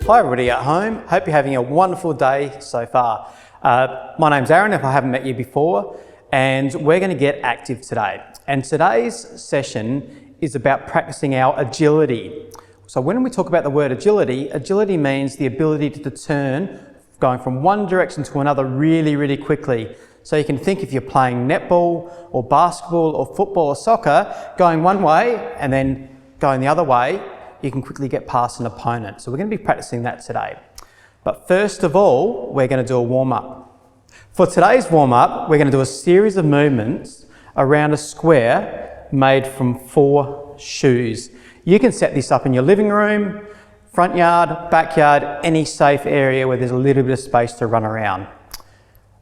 Hi everybody at home, hope you're having a wonderful day so far. My name's Aaron, if I haven't met you before, and we're going to get active today. And today's session is about practicing our agility. So when we talk about the word agility, agility means the ability to turn going from one direction to another really quickly. So you can think if you're playing netball or basketball or football or soccer, going one way and then going the other way, you can quickly get past an opponent. So we're going to be practicing that today. But first of all, we're going to do a warm-up. For today's warm-up, we're going to do a series of movements around a square made from 4 shoes. You can set this up in your living room, front yard, backyard, any safe area where there's a little bit of space to run around.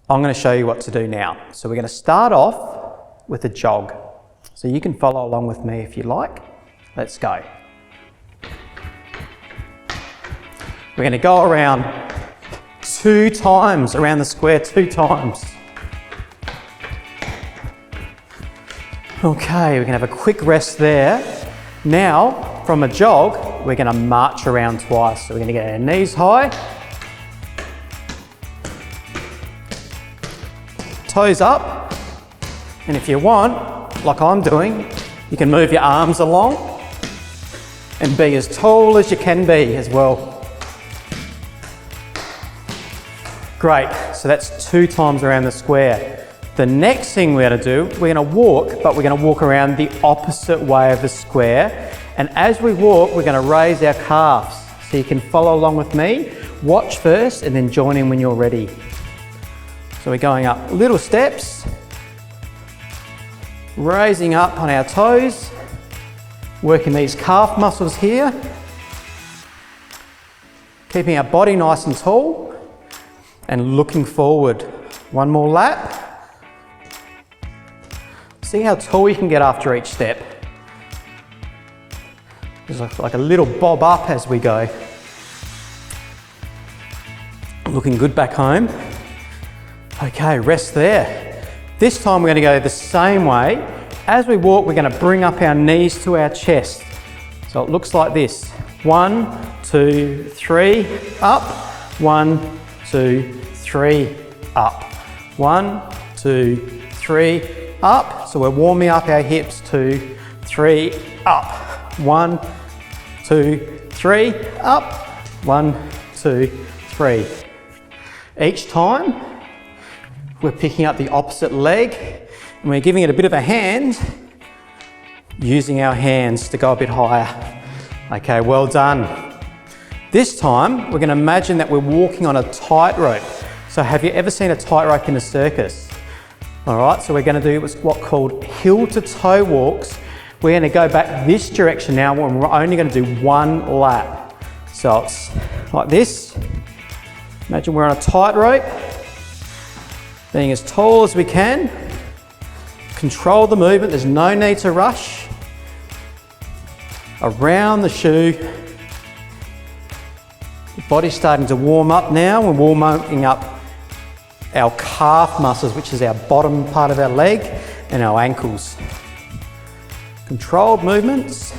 I'm going to show you what to do now. So we're going to start off with a jog. So you can follow along with me if you like. Let's go. We're going to go around 2 times, around the square 2 times. Okay, we're going to have a quick rest there. Now, from a jog, we're going to march around twice. So we're going to get our knees high, toes up, and if you want, like I'm doing, you can move your arms along and be as tall as you can be as well. Great, so that's 2 times around the square. The next thing we're going to do, we're going to walk, but we're going to walk around the opposite way of the square. And as we walk, we're going to raise our calves. So you can follow along with me. Watch first and then join in when you're ready. So we're going up little steps, raising up on our toes, working these calf muscles here, keeping our body nice and tall, and looking forward. One more lap. See how tall you can get after each step. There's like a little bob up as we go. Looking good back home. Okay, rest there. This time we're going to go the same way. As we walk, we're going to bring up our knees to our chest. So it looks like this. 1, 2, 3, up. 1, 2, 3, up. 1, 2, 3, up. So we're warming up our hips. 2, 3, up. 1, 2, 3, up. 1, 2, 3. Each time, we're picking up the opposite leg and we're giving it a bit of a hand, using our hands to go a bit higher. Okay, well done. This time, we're going to imagine that we're walking on a tightrope. So have you ever seen a tightrope in a circus? All right, so we're going to do what's called heel to toe walks. We're going to go back this direction now and we're only going to do 1 lap. So it's like this. Imagine we're on a tightrope, being as tall as we can. Control the movement, there's no need to rush. Around the shoe. The body's starting to warm up now. We're warming up our calf muscles, which is our bottom part of our leg, and our ankles. Controlled movements.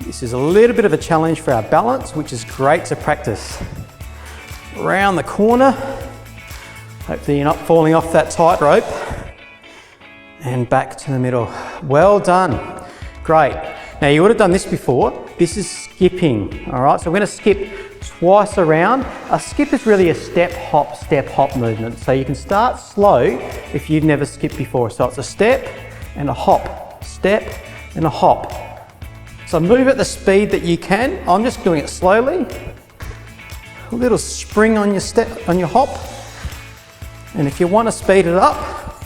This is a little bit of a challenge for our balance, which is great to practice. Around the corner. Hopefully you're not falling off that tightrope. And back to the middle. Well done. Great. Now you would have done this before. This is skipping. All right, so we're going to skip twice around. A skip is really a step hop movement. So you can start slow if you've never skipped before. So it's a step and a hop, step and a hop. So move at the speed that you can. I'm just doing it slowly. A little spring on your step, on your hop. And if you want to speed it up,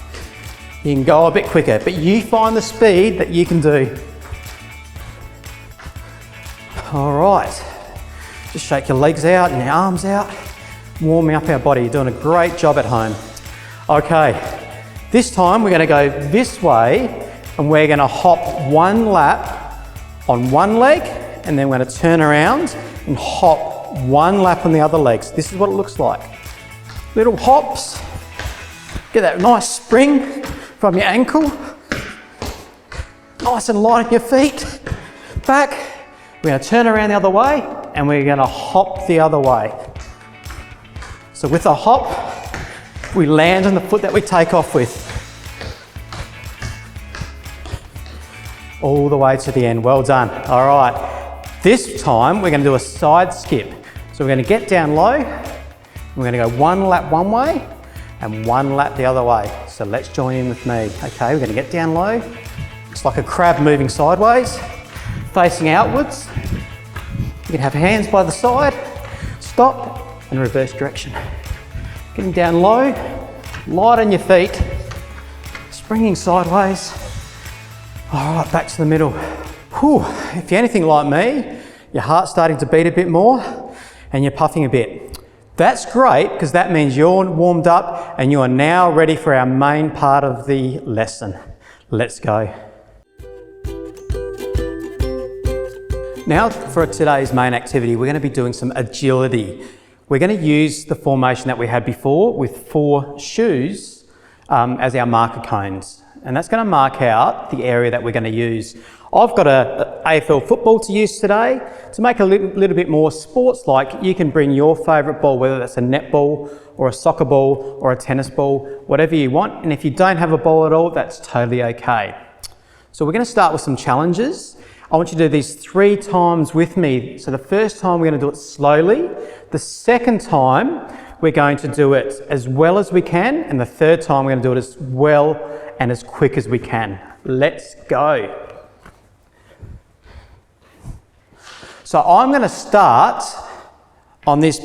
you can go a bit quicker, but you find the speed that you can do. All right. Just shake your legs out and your arms out, warming up our body. You're doing a great job at home. Okay, this time we're going to go this way and we're going to hop 1 lap on one leg and then we're going to turn around and hop 1 lap on the other legs. This is what it looks like. Little hops, get that nice spring from your ankle, nice and light on your feet, back. We're going to turn around the other way and we're gonna hop the other way. So with a hop, we land on the foot that we take off with. All the way to the end, well done. All right, this time we're gonna do a side skip. So we're gonna get down low, we're gonna go one lap one way and one lap the other way. So let's join in with me. Okay, we're gonna get down low. It's like a crab moving sideways, facing outwards. You can have hands by the side, stop, and reverse direction. Getting down low, light on your feet, springing sideways. All right, back to the middle. Whew. If you're anything like me, your heart's starting to beat a bit more and you're puffing a bit. That's great because that means you're warmed up and you are now ready for our main part of the lesson. Let's go. Now for today's main activity, we're going to be doing some agility. We're going to use the formation that we had before with 4 shoes as our marker cones. And that's going to mark out the area that we're going to use. I've got a AFL football to use today. To make it a little bit more sports-like, you can bring your favourite ball, whether that's a netball or a soccer ball or a tennis ball, whatever you want. And if you don't have a ball at all, that's totally okay. So we're going to start with some challenges. I want you to do these 3 times with me. So the first time we're going to do it slowly. The second time we're going to do it as well as we can. And the third time we're going to do it as well and as quick as we can. Let's go. So I'm going to start on this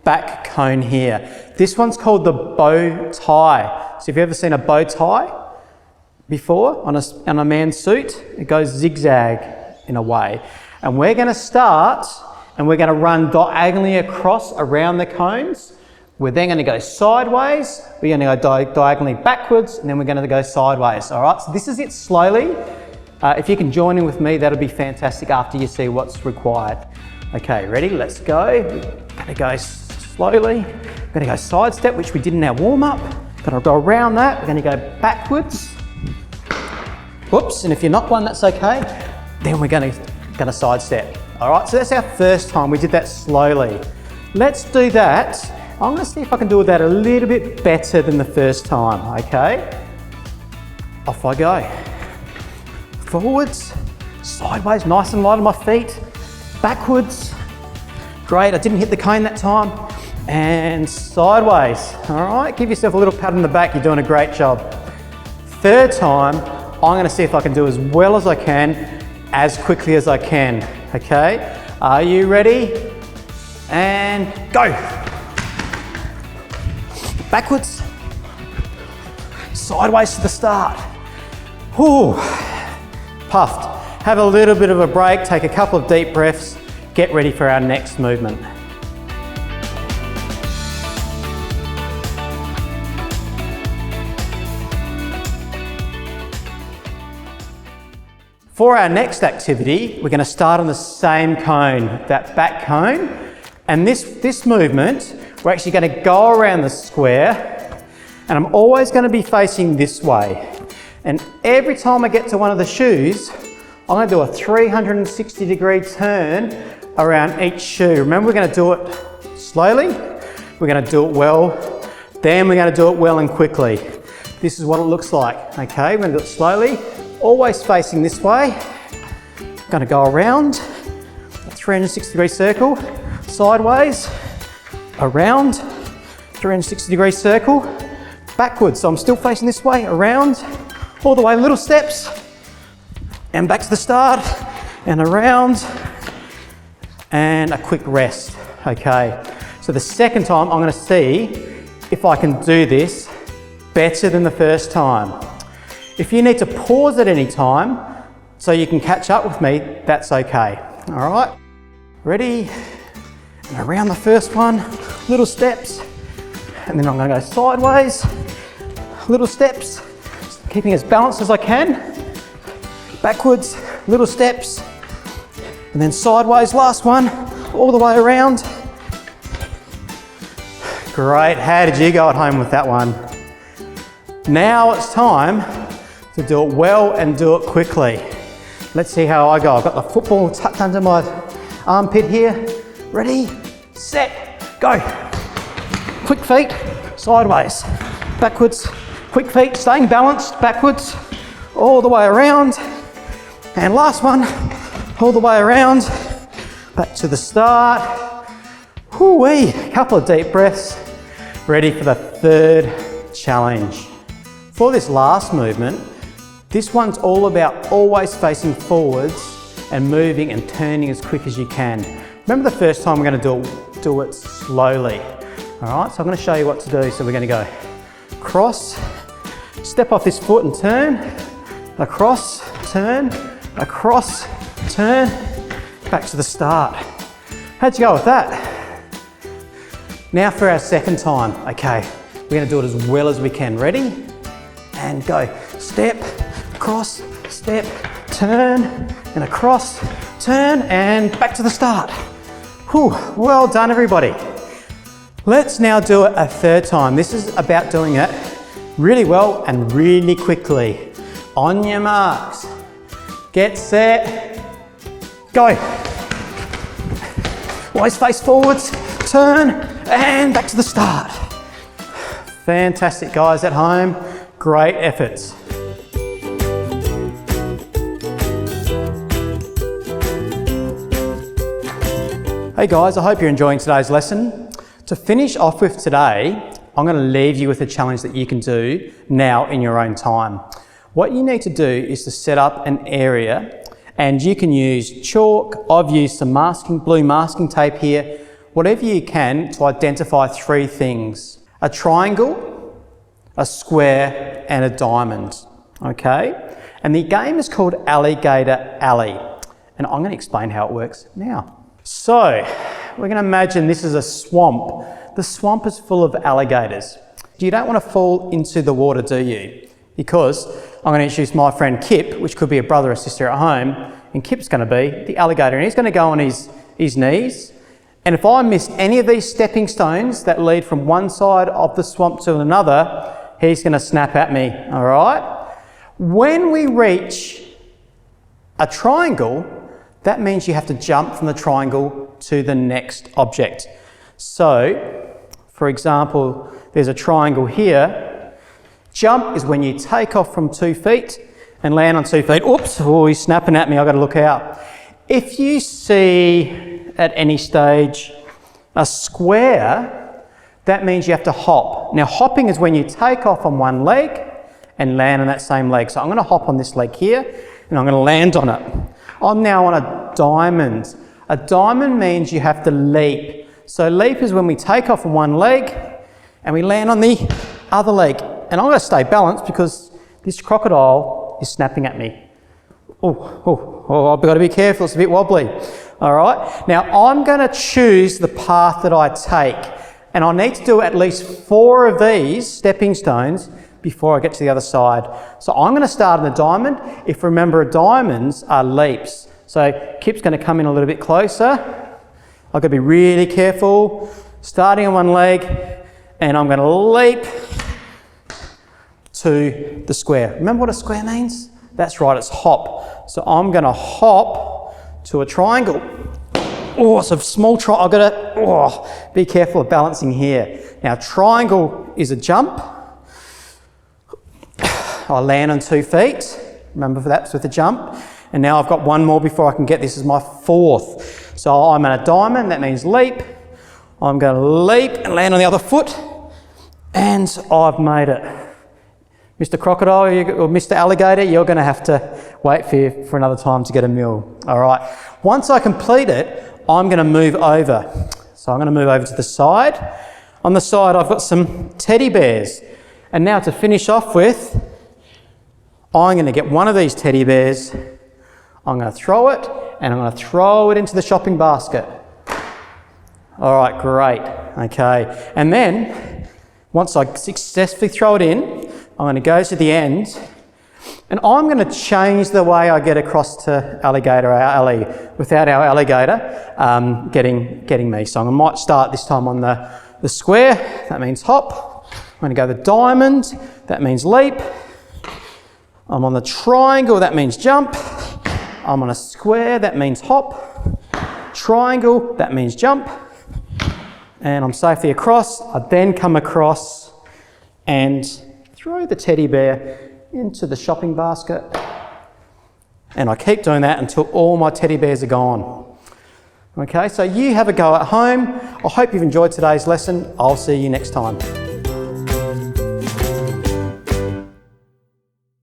back cone here. This one's called the bow tie. So if you've ever seen a bow tie before on a man's suit, it goes zigzag in a way. And we're going to start and we're going to run diagonally across around the cones. We're then going to go sideways, we're going to go diagonally backwards, and then we're going to go sideways. All right, so this is it slowly. If you can join in with me, that'll be fantastic after you see what's required. Okay, ready? Let's go. We're going to go slowly. We're going to go side step, which we did in our warm-up. Going to go around that. We're going to go backwards. Whoops, and if you knock one, that's okay. Then we're going to side step. All right, so that's our first time. We did that slowly. Let's do that. I'm going to see if I can do that a little bit better than the first time, okay? Off I go. Forwards, sideways, nice and light on my feet. Backwards, great, I didn't hit the cone that time. And sideways, all right? Give yourself a little pat on the back, you're doing a great job. Third time, I'm gonna see if I can do as well as I can, as quickly as I can, okay? Are you ready? And go. Backwards, sideways to the start. Whew. Puffed. Have a little bit of a break, take a couple of deep breaths, get ready for our next movement. For our next activity, we're going to start on the same cone, that back cone. And this movement, we're actually going to go around the square, and I'm always going to be facing this way. And every time I get to one of the shoes, I'm going to do a 360-degree turn around each shoe. Remember, we're going to do it slowly, we're going to do it well, then we're going to do it well and quickly. This is what it looks like, okay? We're going to do it slowly, always facing this way. I'm going to go around a 360-degree circle, sideways, around, 360-degree circle, backwards. So I'm still facing this way, around, all the way, little steps, and back to the start, and around, and a quick rest, okay? So the second time, I'm gonna see if I can do this better than the first time. If you need to pause at any time, so you can catch up with me, that's okay, all right? Ready? And around the first one, little steps, and then I'm gonna go sideways, little steps, keeping as balanced as I can, backwards, little steps, and then sideways, last one, all the way around. Great, how did you go at home with that one? Now it's time to do it well and do it quickly. Let's see how I go. I've got the football tucked under my armpit here. Ready, set, go. Quick feet, sideways, backwards, quick feet, staying balanced, backwards, all the way around. And last one, all the way around, back to the start. Whoo-wee, couple of deep breaths. Ready for the third challenge. For this last movement, this one's all about always facing forwards and moving and turning as quick as you can. Remember the first time we're going to do it slowly. All right, so I'm going to show you what to do. So we're going to go cross, step off this foot and turn, across, turn, across, turn, back to the start. How'd you go with that? Now for our second time. Okay, we're going to do it as well as we can. Ready? And go. Step, cross, step, turn, and across, turn, and back to the start. Whew, well done everybody. Let's now do it a third time. This is about doing it really well and really quickly. On your marks, get set, go. Always face forwards, turn, and back to the start. Fantastic guys at home, great efforts. Hey guys, I hope you're enjoying today's lesson. To finish off with today, I'm going to leave you with a challenge that you can do now in your own time. What you need to do is to set up an area, and you can use chalk. I've used some blue masking tape here, whatever you can to identify three things: a triangle, a square, and a diamond. Okay? And the game is called Alligator Alley, and I'm going to explain how it works now. So, we're going to imagine this is a swamp. The swamp is full of alligators. You don't want to fall into the water, do you? Because I'm going to introduce my friend Kip, which could be a brother or sister at home, and Kip's going to be the alligator, and he's going to go on his knees. And if I miss any of these stepping stones that lead from one side of the swamp to another, he's going to snap at me, all right? When we reach a triangle, that means you have to jump from the triangle to the next object. So, for example, there's a triangle here. Jump is when you take off from 2 feet and land on 2 feet. Oops, oh, he's snapping at me, I've got to look out. If you see at any stage a square, that means you have to hop. Now, hopping is when you take off on one leg and land on that same leg. So I'm going to hop on this leg here and I'm going to land on it. I'm now on a diamond. A diamond means you have to leap. So leap is when we take off on one leg and we land on the other leg. And I'm going to stay balanced because this crocodile is snapping at me. I've got to be careful, it's a bit wobbly. All right, now I'm going to choose the path that I take. And I need to do at least 4 of these stepping stones before I get to the other side. So I'm going to start in the diamond. If remember, diamonds are leaps. So Kip's going to come in a little bit closer. I've got to be really careful. Starting on one leg, and I'm going to leap to the square. Remember what a square means? That's right, it's hop. So I'm going to hop to a triangle. Oh, it's a small triangle. I've got to be careful of balancing here. Now, triangle is a jump. I land on 2 feet. Remember, that's with the jump. And now I've got one more before I can get this as my 4th. So I'm in a diamond, that means leap. I'm going to leap and land on the other foot. And I've made it. Mr. Crocodile or Mr. Alligator, you're going to have to wait for another time to get a meal. All right. Once I complete it, I'm going to move over. So I'm going to move over to the side. On the side, I've got some teddy bears. And now to finish off with, I'm going to get one of these teddy bears. I'm going to throw it, and I'm going to throw it into the shopping basket. All right, great. Okay. And then, once I successfully throw it in, I'm going to go to the end, and I'm going to change the way I get across to Alligator Alley without our alligator getting me. So I might start this time on the square, that means hop. I'm going to go the diamond, that means leap. I'm on the triangle, that means jump. I'm on a square, that means hop. Triangle, that means jump. And I'm safely across. I then come across and throw the teddy bear into the shopping basket. And I keep doing that until all my teddy bears are gone. Okay, so you have a go at home. I hope you've enjoyed today's lesson. I'll see you next time.